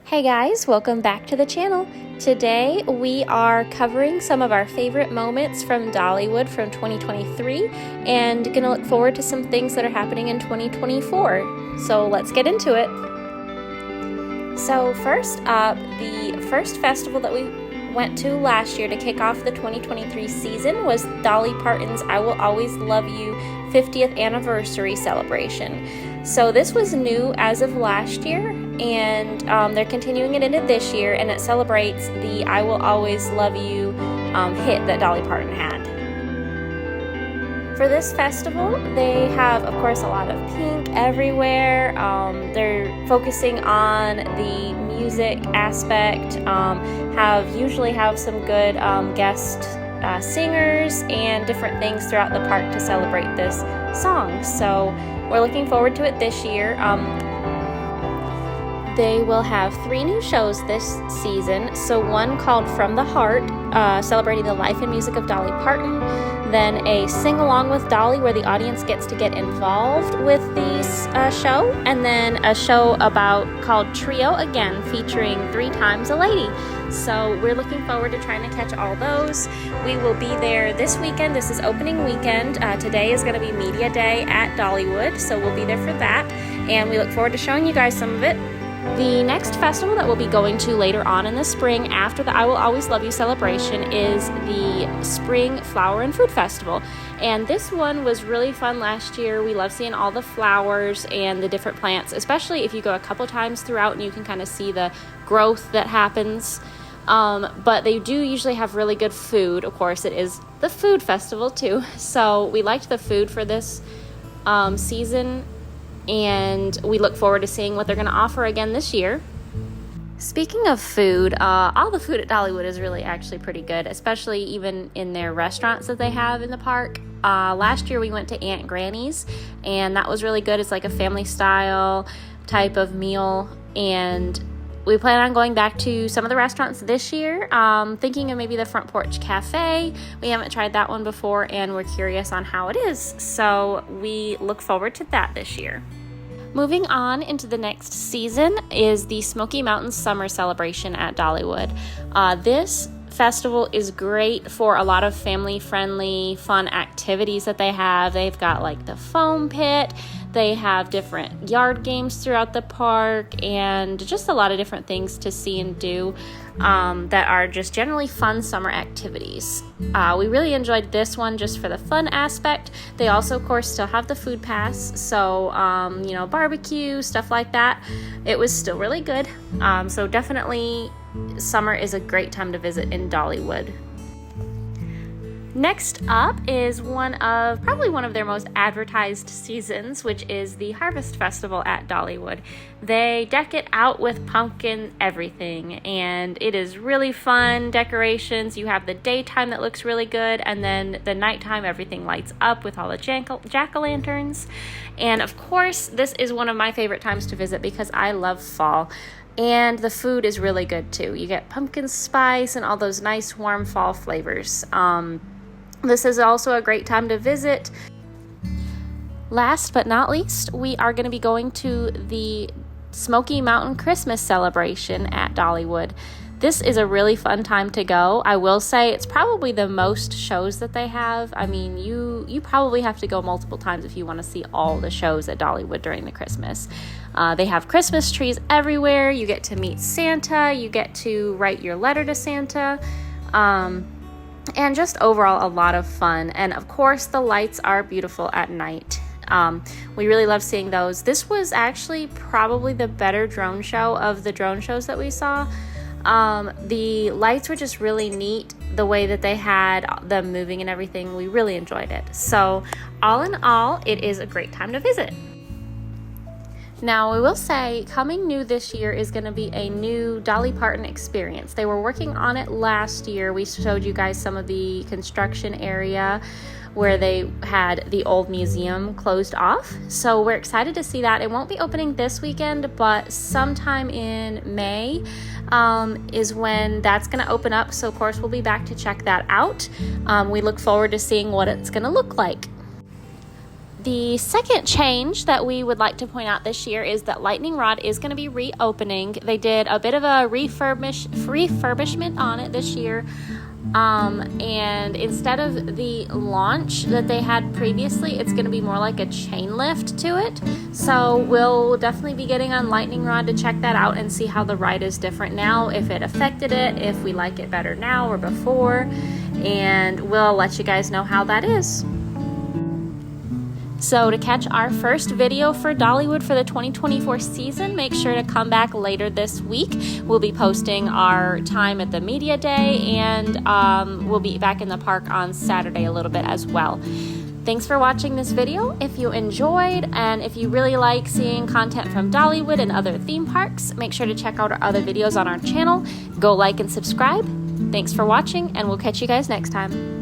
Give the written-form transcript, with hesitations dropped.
Hey guys, welcome back to the channel. Today we are covering some of our favorite moments from Dollywood from 2023 and gonna look forward to some things that are happening in 2024. So let's get into it. So first up, the first festival that we went to last year to kick off the 2023 season was Dolly Parton's I Will Always Love You 50th anniversary celebration. So this was new as of last year, and they're continuing it into this year, and it celebrates the I Will Always Love You hit that Dolly Parton had. For this festival, they have, of course, a lot of pink everywhere. They're focusing on the music aspect, usually have some good guest singers and different things throughout the park to celebrate this song. So we're looking forward to it this year. They will have 3 new shows this season. So one called From the Heart, celebrating the life and music of Dolly Parton. Then a Sing Along with Dolly, where the audience gets to get involved with the show. And then a show called Trio Again, featuring 3 Times a Lady. So we're looking forward to trying to catch all those. We will be there this weekend. This is opening weekend. Today is going to be Media Day at Dollywood, so we'll be there for that. And we look forward to showing you guys some of it. The next festival that we'll be going to later on in the spring after the I Will Always Love You celebration is the Spring Flower and Food Festival. And this one was really fun last year. We love seeing all the flowers and the different plants, especially if you go a couple times throughout and you can kind of see the growth that happens. But they do usually have really good food. Of course, it is the food festival too. So we liked the food for this season, and we look forward to seeing what they're going to offer again this year. Speaking of food, all the food at Dollywood is really actually pretty good, especially even in their restaurants that they have in the park. Last year we went to Aunt Granny's, and that was really good. It's like a family style type of meal, and we plan on going back to some of the restaurants this year, thinking of maybe the Front Porch Cafe. We haven't tried that one before, and we're curious on how it is. So we look forward to that this year. Moving on into the next season is the Smoky Mountains Summer Celebration at Dollywood. This festival is great for a lot of family-friendly, fun activities that they have. They've got like the foam pit. They have different yard games throughout the park and just a lot of different things to see and do that are just generally fun summer activities. We really enjoyed this one just for the fun aspect. They also, of course, still have the food pass, so barbecue, stuff like that. It was still really good. So definitely summer is a great time to visit in Dollywood. Next up is probably one of their most advertised seasons, which is the Harvest Festival at Dollywood. They deck it out with pumpkin everything, and it is really fun decorations. You have the daytime that looks really good, and then the nighttime everything lights up with all the jack-o'-lanterns. And of course, this is one of my favorite times to visit because I love fall. And the food is really good too. You get pumpkin spice and all those nice warm fall flavors. This is also a great time to visit. Last but not least, we are going to be going to the Smoky Mountain Christmas celebration at Dollywood. This is a really fun time to go. I will say it's probably the most shows that they have. I mean, you probably have to go multiple times if you want to see all the shows at Dollywood during the Christmas. They have Christmas trees everywhere. You get to meet Santa. You get to write your letter to Santa. And just overall a lot of fun. And of course, the lights are beautiful at night. We really love seeing those. This was actually probably the better drone show of the drone shows that we saw. The lights were just really neat, the way that they had them moving and everything. We really enjoyed it. So all in all, it is a great time to visit. Now, we will say, coming new this year is going to be a new Dolly Parton Experience. They were working on it last year. We showed you guys some of the construction area where they had the old museum closed off. So we're excited to see that. It won't be opening this weekend, but sometime in May is when that's going to open up. So, of course, we'll be back to check that out. We look forward to seeing what it's going to look like. The second change that we would like to point out this year is that Lightning Rod is going to be reopening. They did a bit of a refurbishment on it this year. And instead of the launch that they had previously, it's going to be more like a chain lift to it. So we'll definitely be getting on Lightning Rod to check that out and see how the ride is different now, if it affected it, if we like it better now or before, and we'll let you guys know how that is. So to catch our first video for Dollywood for the 2024 season, make sure to come back later this week. We'll be posting our time at the media day, and we'll be back in the park on Saturday a little bit as well. Thanks for watching this video. If you enjoyed, and if you really like seeing content from Dollywood and other theme parks, make sure to check out our other videos on our channel. Go like and subscribe. Thanks for watching, and we'll catch you guys next time.